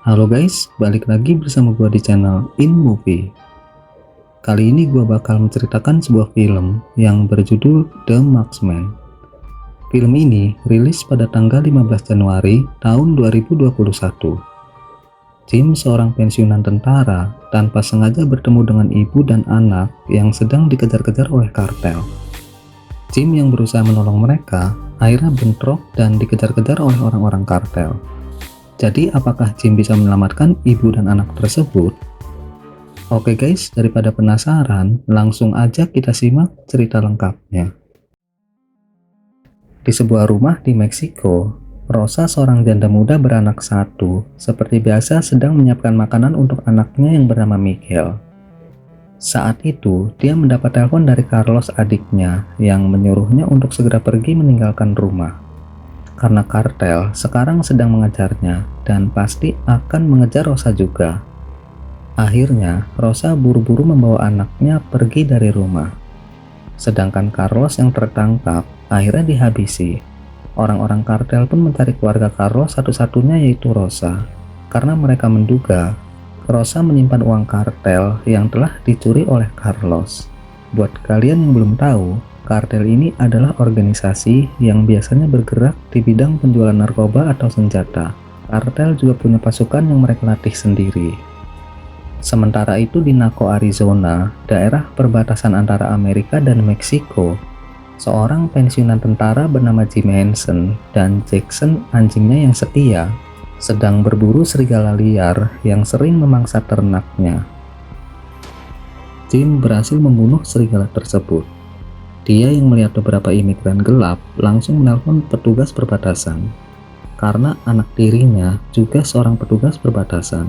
Halo guys, balik lagi bersama gua di channel In Movie. Kali ini gua bakal menceritakan sebuah film yang berjudul The Marksman. Film ini rilis pada tanggal 15 Januari tahun 2021. Jim, seorang pensiunan tentara, tanpa sengaja bertemu dengan ibu dan anak yang sedang dikejar-kejar oleh kartel. Jim yang berusaha menolong mereka, akhirnya bentrok dan dikejar-kejar oleh orang-orang kartel. Jadi apakah Jim bisa menyelamatkan ibu dan anak tersebut? Oke guys, daripada penasaran, langsung aja kita simak cerita lengkapnya. Di sebuah rumah di Meksiko, Rosa, seorang janda muda beranak satu, seperti biasa sedang menyiapkan makanan untuk anaknya yang bernama Miguel. Saat itu, dia mendapat telepon dari Carlos, adiknya, yang menyuruhnya untuk segera pergi meninggalkan rumah. Karena kartel sekarang sedang mengejarnya dan pasti akan mengejar Rosa juga. Akhirnya, Rosa buru-buru membawa anaknya pergi dari rumah. Sedangkan Carlos yang tertangkap akhirnya dihabisi. Orang-orang kartel pun mencari keluarga Carlos satu-satunya, yaitu Rosa, karena mereka menduga Rosa menyimpan uang kartel yang telah dicuri oleh Carlos. Buat kalian yang belum tahu, kartel ini adalah organisasi yang biasanya bergerak di bidang penjualan narkoba atau senjata. Kartel juga punya pasukan yang mereka latih sendiri. Sementara itu di Naco, Arizona, daerah perbatasan antara Amerika dan Meksiko, seorang pensiunan tentara bernama Jim Henson dan Jackson, anjingnya yang setia, sedang berburu serigala liar yang sering memangsa ternaknya. Jim berhasil membunuh serigala tersebut. Dia yang melihat beberapa imigran gelap langsung menelpon petugas perbatasan, karena anak tirinya juga seorang petugas perbatasan.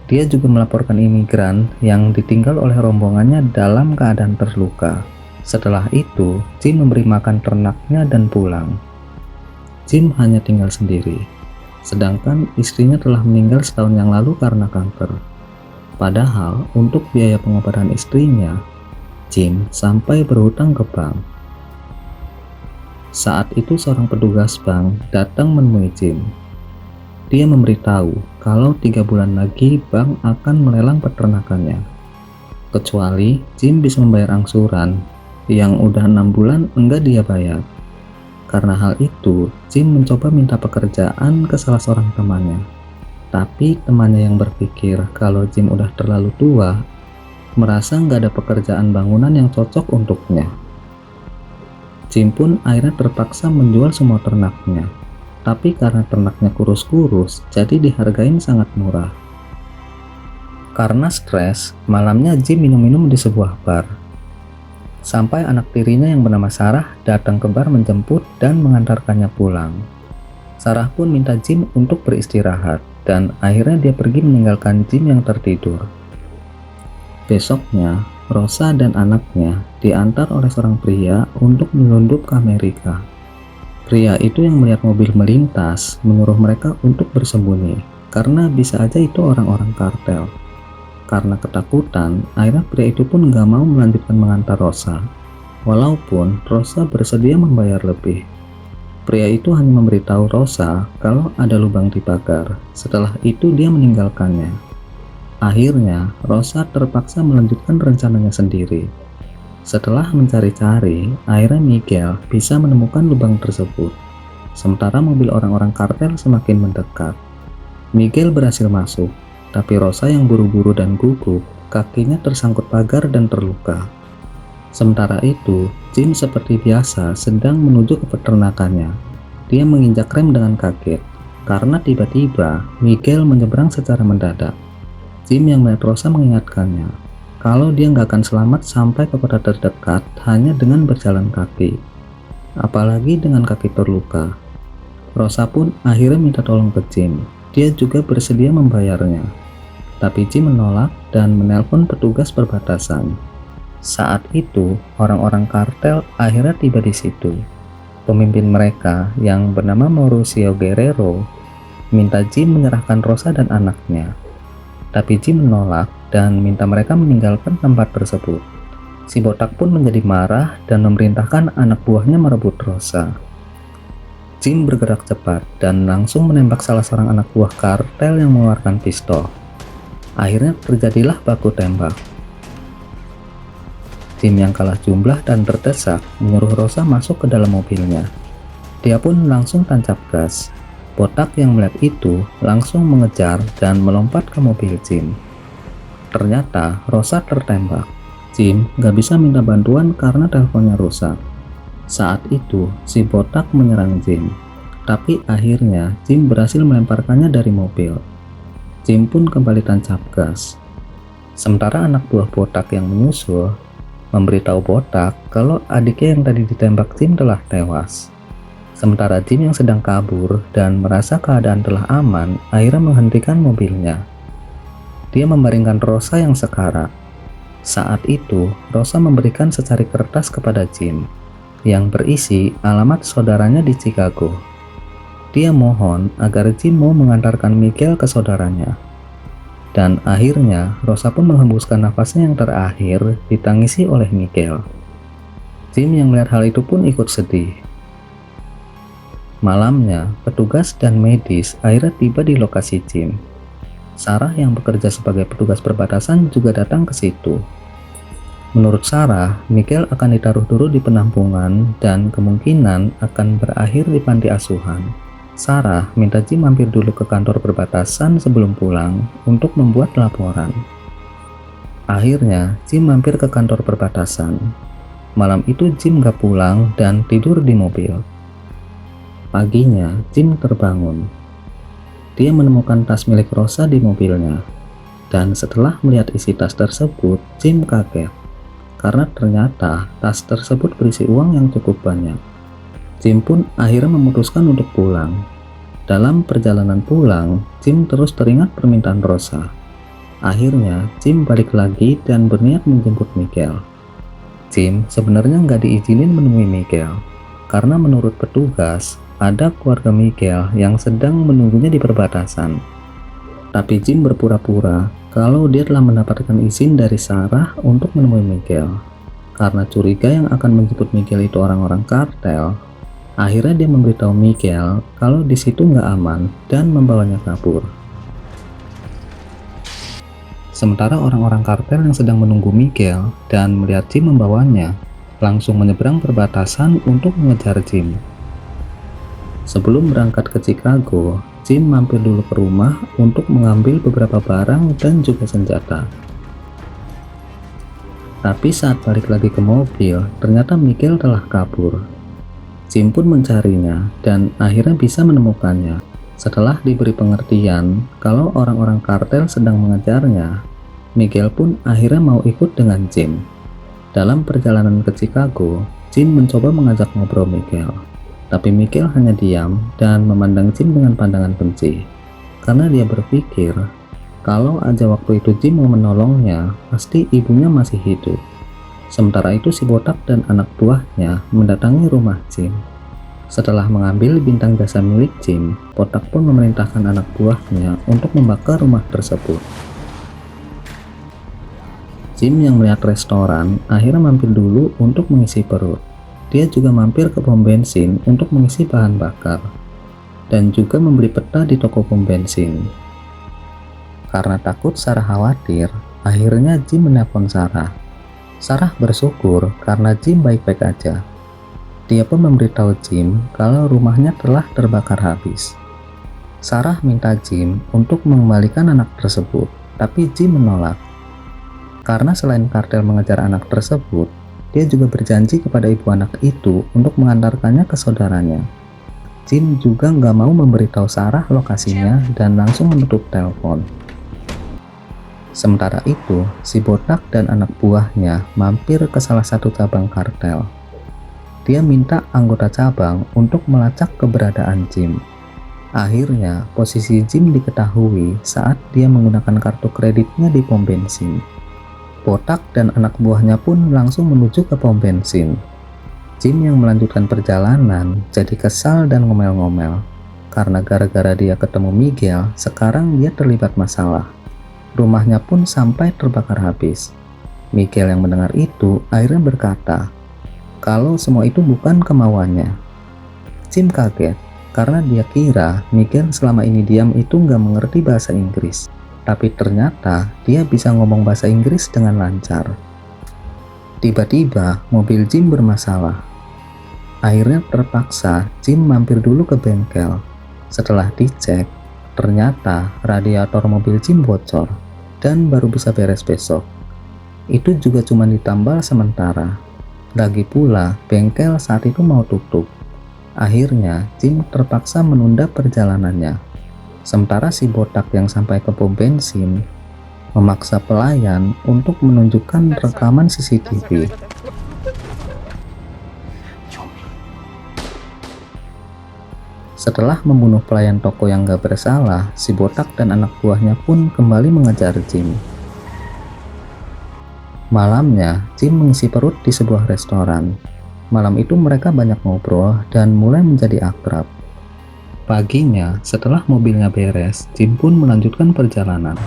Dia juga melaporkan imigran yang ditinggal oleh rombongannya dalam keadaan terluka. Setelah itu, Jim memberi makan ternaknya dan pulang. Jim hanya tinggal sendiri, sedangkan istrinya telah meninggal setahun yang lalu karena kanker. Padahal untuk biaya pengobatan istrinya, Jim sampai berhutang ke bank. Saat itu seorang petugas bank datang menemui Jim. Dia memberitahu kalau 3 bulan lagi bank akan melelang peternakannya. Kecuali Jim bisa membayar angsuran yang udah 6 bulan enggak dia bayar. Karena hal itu, Jim mencoba minta pekerjaan ke salah seorang temannya. Tapi temannya yang berpikir kalau Jim udah terlalu tua, merasa nggak ada pekerjaan bangunan yang cocok untuknya. Jim pun akhirnya terpaksa menjual semua ternaknya. Tapi karena ternaknya kurus-kurus, jadi dihargain sangat murah. Karena stres, malamnya Jim minum-minum di sebuah bar. Sampai anak tirinya yang bernama Sarah datang ke bar menjemput dan mengantarkannya pulang. Sarah pun minta Jim untuk beristirahat, dan akhirnya dia pergi meninggalkan Jim yang tertidur. Besoknya, Rosa dan anaknya diantar oleh seorang pria untuk menyelundup ke Amerika. Pria itu yang melihat mobil melintas menyuruh mereka untuk bersembunyi, karena bisa aja itu orang-orang kartel. Karena ketakutan, akhirnya pria itu pun gak mau melanjutkan mengantar Rosa, walaupun Rosa bersedia membayar lebih. Pria itu hanya memberitahu Rosa kalau ada lubang di pagar. Setelah itu dia meninggalkannya. Akhirnya, Rosa terpaksa melanjutkan rencananya sendiri. Setelah mencari-cari, akhirnya Miguel bisa menemukan lubang tersebut. Sementara mobil orang-orang kartel semakin mendekat. Miguel berhasil masuk, tapi Rosa yang buru-buru dan gugup, kakinya tersangkut pagar dan terluka. Sementara itu, Jim seperti biasa sedang menuju ke peternakannya. Dia menginjak rem dengan kaget, karena tiba-tiba Miguel menyeberang secara mendadak. Jim yang melihat Rosa mengingatkannya kalau dia nggak akan selamat sampai ke kota terdekat hanya dengan berjalan kaki, apalagi dengan kaki terluka. Rosa pun akhirnya minta tolong ke Jim. Dia juga bersedia membayarnya, tapi Jim menolak dan menelpon petugas perbatasan. Saat itu, orang-orang kartel akhirnya tiba di situ. Pemimpin mereka yang bernama Mauricio Guerrero minta Jim menyerahkan Rosa dan anaknya. Tapi Jim menolak dan minta mereka meninggalkan tempat tersebut. Si botak pun menjadi marah dan memerintahkan anak buahnya merebut Rosa. Jim bergerak cepat dan langsung menembak salah seorang anak buah kartel yang mengeluarkan pistol. Akhirnya terjadilah baku tembak. Jim yang kalah jumlah dan terdesak menyuruh Rosa masuk ke dalam mobilnya. Dia pun langsung tancap gas. Botak yang melihat itu langsung mengejar dan melompat ke mobil Jim. Ternyata Rosa tertembak. Jim gak bisa minta bantuan karena teleponnya rusak. Saat itu si botak menyerang Jim, tapi akhirnya Jim berhasil melemparkannya dari mobil. Jim pun kembali tancap gas. Sementara anak buah botak yang menyusul memberitahu botak kalau adiknya yang tadi ditembak Jim telah tewas. Sementara Jim yang sedang kabur dan merasa keadaan telah aman akhirnya menghentikan mobilnya. Dia membaringkan Rosa yang sekarat. Saat itu Rosa memberikan secari kertas kepada Jim yang berisi alamat saudaranya di Chicago. Dia mohon agar Jim mau mengantarkan Miguel ke saudaranya. Dan akhirnya Rosa pun menghembuskan nafasnya yang terakhir ditangisi oleh Miguel. Jim yang melihat hal itu pun ikut sedih. Malamnya, petugas dan medis akhirnya tiba di lokasi Jim. Sarah yang bekerja sebagai petugas perbatasan juga datang ke situ. Menurut Sarah, Miguel akan ditaruh dulu di penampungan dan kemungkinan akan berakhir di panti asuhan. Sarah minta Jim mampir dulu ke kantor perbatasan sebelum pulang untuk membuat laporan. Akhirnya, Jim mampir ke kantor perbatasan. Malam itu Jim gak pulang dan tidur di mobil. Paginya, Jim terbangun. Dia menemukan tas milik Rosa di mobilnya. Dan setelah melihat isi tas tersebut, Jim kaget. Karena ternyata tas tersebut berisi uang yang cukup banyak. Jim pun akhirnya memutuskan untuk pulang. Dalam perjalanan pulang, Jim terus teringat permintaan Rosa. Akhirnya, Jim balik lagi dan berniat menjemput Miguel. Jim sebenarnya nggak diizinin menemui Miguel, karena menurut petugas, ada keluarga Miguel yang sedang menunggunya di perbatasan. Tapi Jim berpura-pura kalau dia telah mendapatkan izin dari Sarah untuk menemui Miguel. Karena curiga yang akan menjemput Miguel itu orang-orang kartel, akhirnya dia memberitahu Miguel kalau di situ nggak aman dan membawanya kabur. Sementara orang-orang kartel yang sedang menunggu Miguel dan melihat Jim membawanya, langsung menyeberang perbatasan untuk mengejar Jim. Sebelum berangkat ke Chicago, Jim mampir dulu ke rumah untuk mengambil beberapa barang dan juga senjata. Tapi saat balik lagi ke mobil, ternyata Miguel telah kabur. Jim pun mencarinya dan akhirnya bisa menemukannya. Setelah diberi pengertian kalau orang-orang kartel sedang mengejarnya, Miguel pun akhirnya mau ikut dengan Jim. Dalam perjalanan ke Chicago, Jim mencoba mengajak ngobrol Miguel. Tapi Miguel hanya diam dan memandang Jim dengan pandangan benci. Karena dia berpikir, kalau aja waktu itu Jim mau menolongnya, pasti ibunya masih hidup. Sementara itu si botak dan anak buahnya mendatangi rumah Jim. Setelah mengambil bintang jasa milik Jim, botak pun memerintahkan anak buahnya untuk membakar rumah tersebut. Jim yang melihat restoran akhirnya mampir dulu untuk mengisi perut. Dia juga mampir ke pom bensin untuk mengisi bahan bakar dan juga membeli peta di toko pom bensin. Karena takut Sarah khawatir, akhirnya Jim menelpon Sarah. Sarah bersyukur karena Jim baik-baik aja. Dia pun memberitahu Jim kalau rumahnya telah terbakar habis. Sarah minta Jim untuk mengembalikan anak tersebut, tapi Jim menolak. Karena selain kartel mengejar anak tersebut, dia juga berjanji kepada ibu anak itu untuk mengantarkannya ke saudaranya. Jim juga nggak mau memberitahu Sarah lokasinya dan langsung menutup telepon. Sementara itu, si botak dan anak buahnya mampir ke salah satu cabang kartel. Dia minta anggota cabang untuk melacak keberadaan Jim. Akhirnya, posisi Jim diketahui saat dia menggunakan kartu kreditnya di pom bensin. Botak dan anak buahnya pun langsung menuju ke pom bensin. Jim yang melanjutkan perjalanan jadi kesal dan ngomel-ngomel. Karena gara-gara dia ketemu Miguel, sekarang dia terlibat masalah. Rumahnya pun sampai terbakar habis. Miguel yang mendengar itu akhirnya berkata kalau semua itu bukan kemauannya. Jim kaget karena dia kira Miguel selama ini diam itu nggak mengerti bahasa Inggris. Tapi ternyata dia bisa ngomong bahasa Inggris dengan lancar. Tiba-tiba mobil Jim bermasalah. Akhirnya terpaksa Jim mampir dulu ke bengkel. Setelah dicek, ternyata radiator mobil Jim bocor dan baru bisa beres besok. Itu juga cuma ditambal sementara. Lagi pula bengkel saat itu mau tutup. Akhirnya Jim terpaksa menunda perjalanannya. Sementara si botak yang sampai ke pom bensin memaksa pelayan untuk menunjukkan rekaman CCTV. Setelah membunuh pelayan toko yang gak bersalah, si botak dan anak buahnya pun kembali mengejar Jim. Malamnya, Jim mengisi perut di sebuah restoran. Malam itu mereka banyak ngobrol dan mulai menjadi akrab. Paginya, setelah mobilnya beres, Jim pun melanjutkan perjalanan.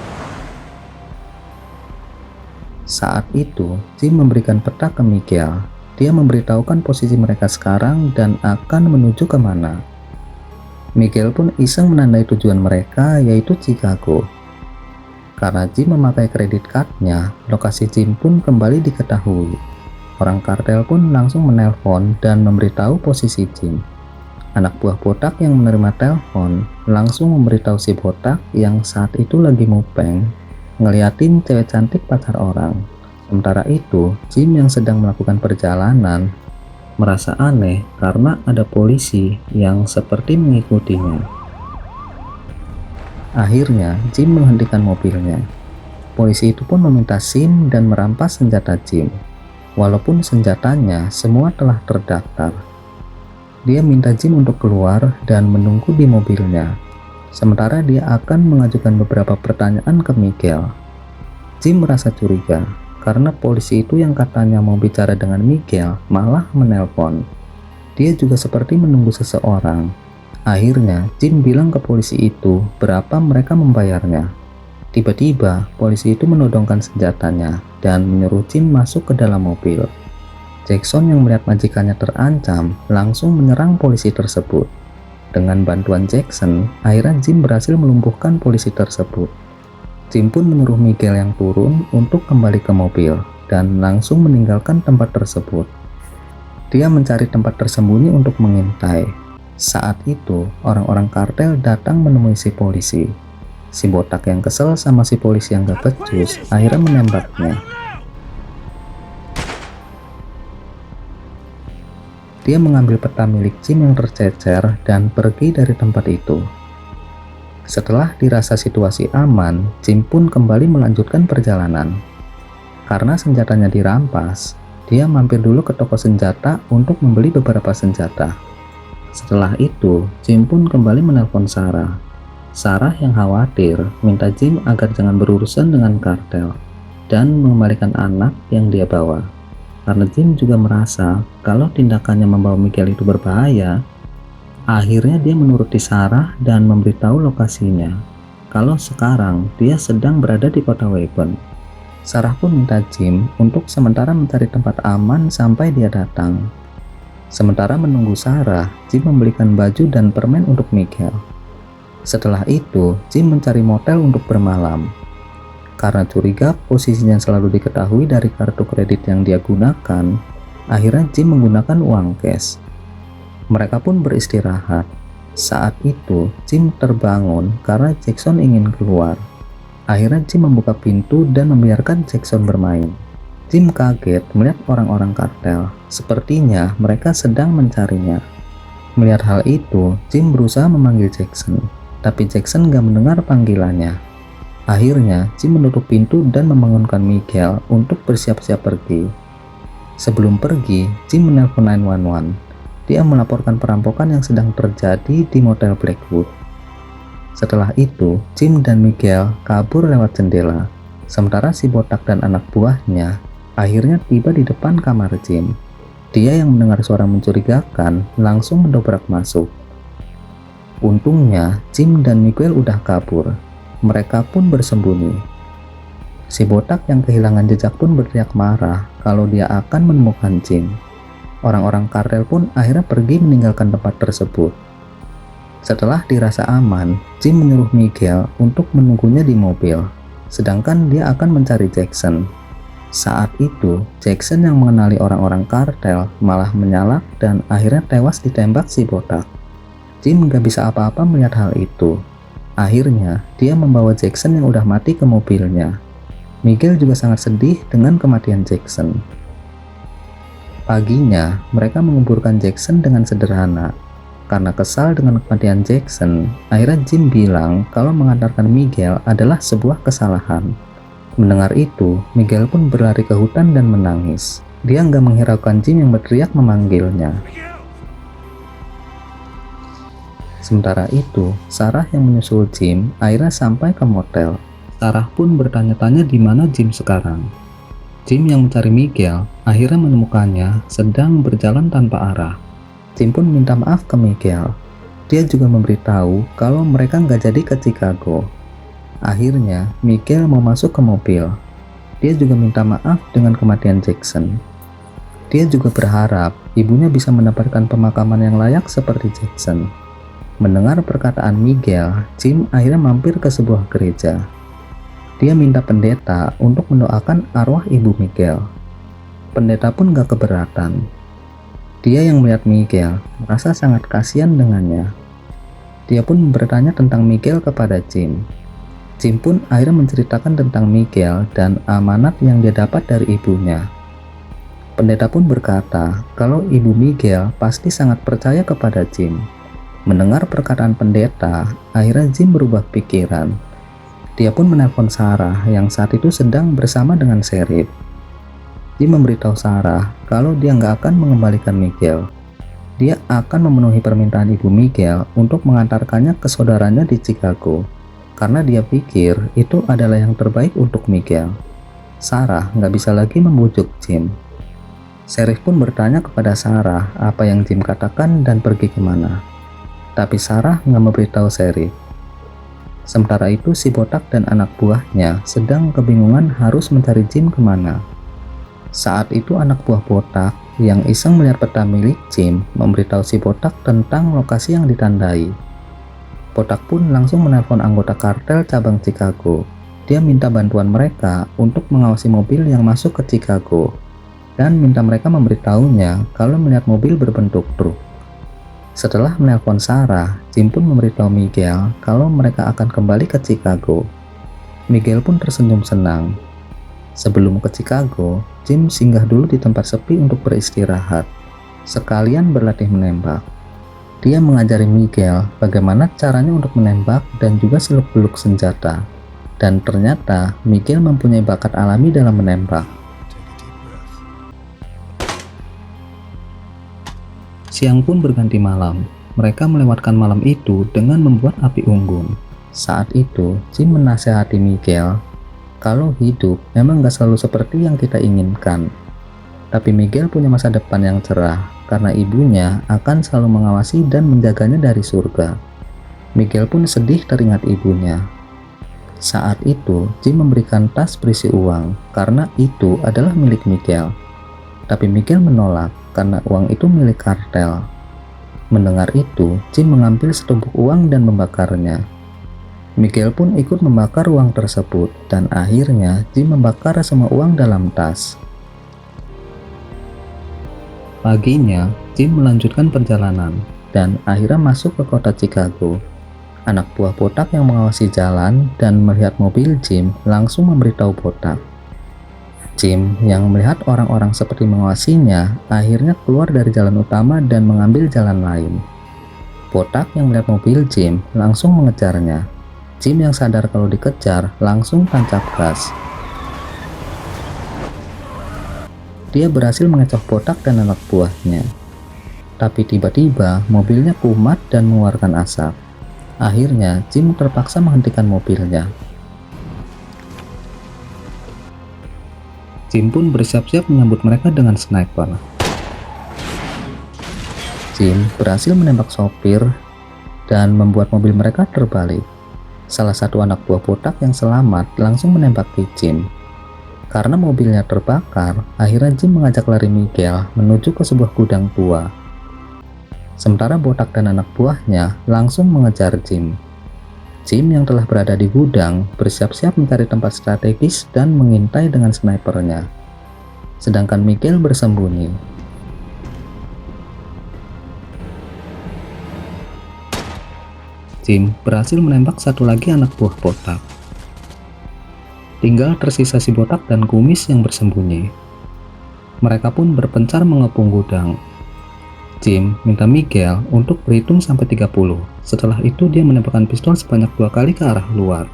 Saat itu, Jim memberikan peta ke Miguel. Dia memberitahukan posisi mereka sekarang dan akan menuju kemana. Miguel pun iseng menandai tujuan mereka, yaitu Chicago. Karena Jim memakai kredit cardnya, lokasi Jim pun kembali diketahui. Orang kartel pun langsung menelpon dan memberitahu posisi Jim. Anak buah botak yang menerima telepon langsung memberitahu si botak yang saat itu lagi mupeng ngeliatin cewek cantik pacar orang. Sementara itu, Jim yang sedang melakukan perjalanan merasa aneh karena ada polisi yang seperti mengikutinya. Akhirnya, Jim menghentikan mobilnya. Polisi itu pun meminta SIM dan merampas senjata Jim. Walaupun senjatanya semua telah terdaftar. Dia minta Jim untuk keluar dan menunggu di mobilnya. Sementara dia akan mengajukan beberapa pertanyaan ke Miguel. Jim merasa curiga karena polisi itu yang katanya mau bicara dengan Miguel malah menelpon. Dia juga seperti menunggu seseorang. Akhirnya Jim bilang ke polisi itu berapa mereka membayarnya. Tiba-tiba polisi itu menodongkan senjatanya dan menyuruh Jim masuk ke dalam mobil. Jackson yang melihat majikannya terancam langsung menyerang polisi tersebut. Dengan bantuan Jackson, akhirnya Jim berhasil melumpuhkan polisi tersebut. Jim pun menyuruh Miguel yang turun untuk kembali ke mobil dan langsung meninggalkan tempat tersebut. Dia mencari tempat tersembunyi untuk mengintai. Saat itu, orang-orang kartel datang menemui si polisi. Si botak yang kesel sama si polisi yang gak becus akhirnya menembaknya. Dia mengambil peta milik Jim yang tercecer dan pergi dari tempat itu. Setelah dirasa situasi aman, Jim pun kembali melanjutkan perjalanan. Karena senjatanya dirampas, dia mampir dulu ke toko senjata untuk membeli beberapa senjata. Setelah itu, Jim pun kembali menelpon Sarah. Sarah yang khawatir minta Jim agar jangan berurusan dengan kartel dan mengembalikan anak yang dia bawa. Karena Jim juga merasa kalau tindakannya membawa Miguel itu berbahaya. Akhirnya dia menuruti Sarah dan memberitahu lokasinya kalau sekarang dia sedang berada di kota Weyburn. Sarah pun minta Jim untuk sementara mencari tempat aman sampai dia datang. Sementara menunggu Sarah, Jim membelikan baju dan permen untuk Miguel. Setelah itu, Jim mencari motel untuk bermalam. Karena curiga posisinya selalu diketahui dari kartu kredit yang dia gunakan, akhirnya Jim menggunakan uang cash. Mereka pun beristirahat. Saat itu, Jim terbangun karena Jackson ingin keluar. Akhirnya Jim membuka pintu dan membiarkan Jackson bermain. Jim kaget melihat orang-orang kartel. Sepertinya mereka sedang mencarinya. Melihat hal itu, Jim berusaha memanggil Jackson, tapi Jackson gak mendengar panggilannya. Akhirnya, Jim menutup pintu dan membangunkan Miguel untuk bersiap-siap pergi. Sebelum pergi, Jim menelpon 911. Dia melaporkan perampokan yang sedang terjadi di Motel Blackwood. Setelah itu, Jim dan Miguel kabur lewat jendela. Sementara si botak dan anak buahnya akhirnya tiba di depan kamar Jim. Dia yang mendengar suara mencurigakan langsung mendobrak masuk. Untungnya, Jim dan Miguel udah kabur. Mereka pun bersembunyi. Si botak yang kehilangan jejak pun berteriak marah kalau dia akan menemukan Jim. Orang-orang kartel pun akhirnya pergi meninggalkan tempat tersebut. Setelah dirasa aman, Jim menyuruh Miguel untuk menunggunya di mobil, sedangkan dia akan mencari Jackson. Saat itu, Jackson yang mengenali orang-orang kartel malah menyalak dan akhirnya tewas ditembak si botak. Jim gak bisa apa-apa melihat hal itu. Akhirnya, dia membawa Jackson yang udah mati ke mobilnya. Miguel juga sangat sedih dengan kematian Jackson. Paginya, mereka menguburkan Jackson dengan sederhana. Karena kesal dengan kematian Jackson, akhirnya Jim bilang kalau mengantarkan Miguel adalah sebuah kesalahan. Mendengar itu, Miguel pun berlari ke hutan dan menangis. Dia nggak menghiraukan Jim yang berteriak memanggilnya. Sementara itu, Sarah yang menyusul Jim akhirnya sampai ke motel. Sarah pun bertanya-tanya di mana Jim sekarang. Jim yang mencari Miguel akhirnya menemukannya sedang berjalan tanpa arah. Jim pun minta maaf ke Miguel. Dia juga memberitahu kalau mereka nggak jadi ke Chicago. Akhirnya, Miguel mau masuk ke mobil. Dia juga minta maaf dengan kematian Jackson. Dia juga berharap ibunya bisa mendapatkan pemakaman yang layak seperti Jackson. Mendengar perkataan Miguel, Jim akhirnya mampir ke sebuah gereja. Dia minta pendeta untuk mendoakan arwah ibu Miguel. Pendeta pun gak keberatan. Dia yang melihat Miguel merasa sangat kasihan dengannya. Dia pun bertanya tentang Miguel kepada Jim. Jim pun akhirnya menceritakan tentang Miguel dan amanat yang dia dapat dari ibunya. Pendeta pun berkata kalau ibu Miguel pasti sangat percaya kepada Jim. Mendengar perkataan pendeta, akhirnya Jim berubah pikiran. Dia pun menelpon Sarah yang saat itu sedang bersama dengan Sheriff. Jim memberitahu Sarah kalau dia nggak akan mengembalikan Miguel. Dia akan memenuhi permintaan ibu Miguel untuk mengantarkannya ke saudaranya di Chicago, karena dia pikir itu adalah yang terbaik untuk Miguel. Sarah nggak bisa lagi membujuk Jim. Sheriff pun bertanya kepada Sarah apa yang Jim katakan dan pergi kemana. Tapi Sarah nggak memberitahu Sheriff. Sementara itu si botak dan anak buahnya sedang kebingungan harus mencari Jim kemana. Saat itu anak buah botak yang iseng melihat peta milik Jim memberitahu si botak tentang lokasi yang ditandai. Botak pun langsung menelpon anggota kartel cabang Chicago. Dia minta bantuan mereka untuk mengawasi mobil yang masuk ke Chicago dan minta mereka memberitahunya kalau melihat mobil berbentuk truk. Setelah menelpon Sarah, Jim pun memberitahu Miguel kalau mereka akan kembali ke Chicago. Miguel pun tersenyum senang. Sebelum ke Chicago, Jim singgah dulu di tempat sepi untuk beristirahat, sekalian berlatih menembak. Dia mengajari Miguel bagaimana caranya untuk menembak dan juga seluk-beluk senjata. Dan ternyata Miguel mempunyai bakat alami dalam menembak. Siang pun berganti malam. Mereka melewatkan malam itu dengan membuat api unggun. Saat itu, Jim menasehati Miguel kalau hidup memang gak selalu seperti yang kita inginkan. Tapi Miguel punya masa depan yang cerah karena ibunya akan selalu mengawasi dan menjaganya dari surga. Miguel pun sedih teringat ibunya. Saat itu, Jim memberikan tas berisi uang karena itu adalah milik Miguel. Tapi Miguel menolak karena uang itu milik kartel. Mendengar itu, Jim mengambil setumpuk uang dan membakarnya. Miguel pun ikut membakar uang tersebut dan akhirnya Jim membakar semua uang dalam tas. Paginya, Jim melanjutkan perjalanan dan akhirnya masuk ke kota Chicago. Anak buah botak yang mengawasi jalan dan melihat mobil Jim langsung memberitahu botak. Jim yang melihat orang-orang seperti mengawasinya akhirnya keluar dari jalan utama dan mengambil jalan lain. Botak yang melihat mobil Jim langsung mengejarnya. Jim yang sadar kalau dikejar langsung tancap gas. Dia berhasil mengecoh botak dan anak buahnya. Tapi tiba-tiba mobilnya kumat dan mengeluarkan asap. Akhirnya Jim terpaksa menghentikan mobilnya. Jim pun bersiap-siap menyambut mereka dengan sniper. Jim berhasil menembak sopir dan membuat mobil mereka terbalik. Salah satu anak buah botak yang selamat langsung menembaki Jim. Karena mobilnya terbakar, akhirnya Jim mengajak lari Miguel menuju ke sebuah gudang tua. Sementara Botak dan anak buahnya langsung mengejar Jim. Jim yang telah berada di gudang bersiap-siap mencari tempat strategis dan mengintai dengan snipernya. Sedangkan Miguel bersembunyi. Jim berhasil menembak satu lagi anak buah Botak. Tinggal tersisa si Botak dan Kumis yang bersembunyi. Mereka pun berpencar mengepung gudang. Jim minta Miguel untuk berhitung sampai 30. Setelah itu dia menembakkan pistol sebanyak 2 kali ke arah luar.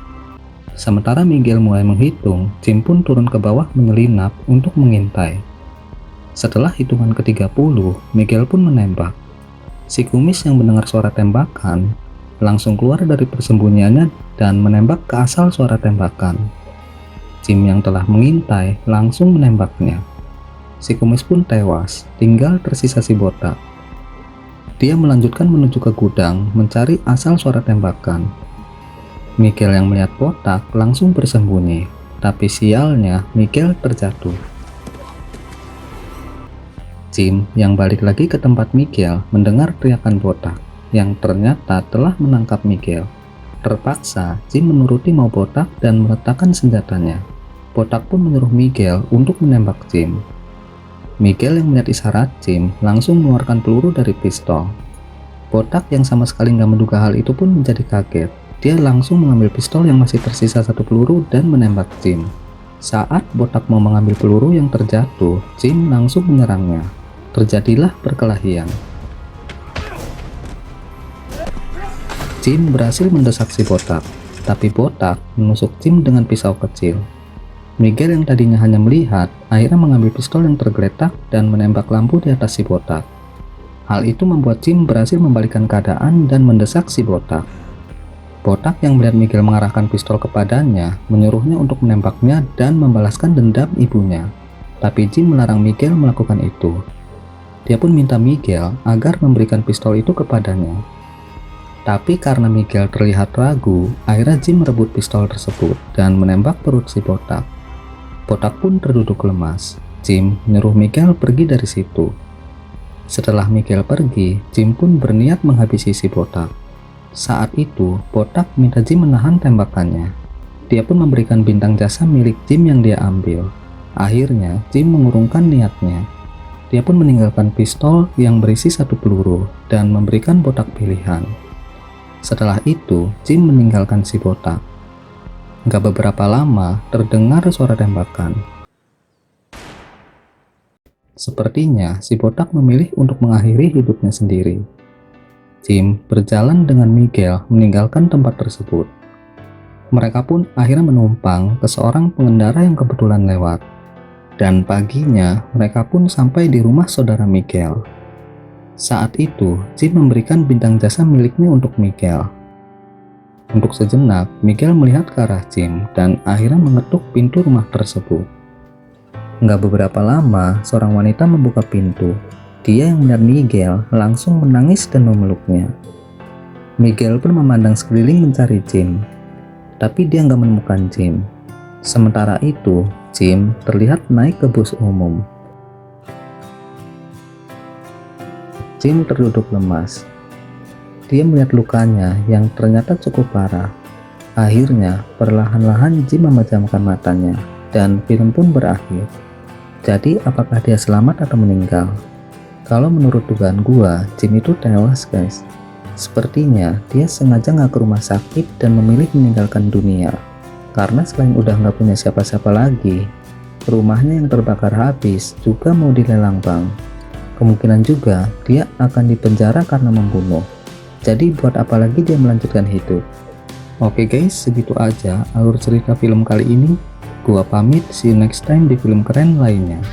Sementara Miguel mulai menghitung, Jim pun turun ke bawah menyelinap untuk mengintai. Setelah hitungan ke-30, Miguel pun menembak. Si Kumis yang mendengar suara tembakan langsung keluar dari persembunyiannya dan menembak ke asal suara tembakan. Jim yang telah mengintai langsung menembaknya. Si Kumis pun tewas, tinggal tersisa si Botak. Dia melanjutkan menuju ke gudang mencari asal suara tembakan. Miguel yang melihat Botak langsung bersembunyi, tapi sialnya Miguel terjatuh. Jim yang balik lagi ke tempat Miguel mendengar teriakan Botak yang ternyata telah menangkap Miguel. Terpaksa Jim menuruti mau Botak dan meletakkan senjatanya. Botak pun menyuruh Miguel untuk menembak Jim. Miguel yang melihat isyarat Jim langsung mengeluarkan peluru dari pistol. Botak yang sama sekali nggak menduga hal itu pun menjadi kaget. Dia langsung mengambil pistol yang masih tersisa 1 peluru dan menembak Jim. Saat Botak mau mengambil peluru yang terjatuh, Jim langsung menyerangnya. Terjadilah perkelahian. Jim berhasil mendesak si Botak, tapi Botak menusuk Jim dengan pisau kecil. Miguel yang tadinya hanya melihat, akhirnya mengambil pistol yang tergeletak dan menembak lampu di atas si Botak. Hal itu membuat Jim berhasil membalikkan keadaan dan mendesak si Botak. Botak yang melihat Miguel mengarahkan pistol kepadanya, menyuruhnya untuk menembaknya dan membalaskan dendam ibunya. Tapi Jim melarang Miguel melakukan itu. Dia pun minta Miguel agar memberikan pistol itu kepadanya. Tapi karena Miguel terlihat ragu, akhirnya Jim merebut pistol tersebut dan menembak perut si Botak. Botak pun terduduk lemas. Jim menyuruh Miguel pergi dari situ. Setelah Miguel pergi, Jim pun berniat menghabisi si Botak. Saat itu, Botak minta Jim menahan tembakannya. Dia pun memberikan bintang jasa milik Jim yang dia ambil. Akhirnya, Jim mengurungkan niatnya. Dia pun meninggalkan pistol yang berisi 1 peluru dan memberikan Botak pilihan. Setelah itu, Jim meninggalkan si Botak. Gak beberapa lama, terdengar suara tembakan. Sepertinya si Botak memilih untuk mengakhiri hidupnya sendiri. Jim berjalan dengan Miguel meninggalkan tempat tersebut. Mereka pun akhirnya menumpang ke seorang pengendara yang kebetulan lewat. Dan paginya, mereka pun sampai di rumah saudara Miguel. Saat itu, Jim memberikan bintang jasa miliknya untuk Miguel. Untuk sejenak, Miguel melihat ke arah Jim dan akhirnya mengetuk pintu rumah tersebut. Nggak beberapa lama, seorang wanita membuka pintu. Dia yang melihat Miguel langsung menangis dan memeluknya. Miguel pun memandang sekeliling mencari Jim, tapi dia nggak menemukan Jim. Sementara itu, Jim terlihat naik ke bus umum. Jim terduduk lemas. Dia melihat lukanya yang ternyata cukup parah. Akhirnya, perlahan-lahan Jim memejamkan matanya dan film pun berakhir. Jadi, apakah dia selamat atau meninggal? Kalau menurut dugaan gua, Jim itu tewas, guys. Sepertinya dia sengaja nggak ke rumah sakit dan memilih meninggalkan dunia. Karena selain udah nggak punya siapa-siapa lagi, rumahnya yang terbakar habis juga mau dilelang bank. Kemungkinan juga dia akan dipenjara karena membunuh. Jadi buat apa lagi dia melanjutkan hidup? Oke guys, segitu aja alur cerita film kali ini. Gua pamit, see you next time di film keren lainnya.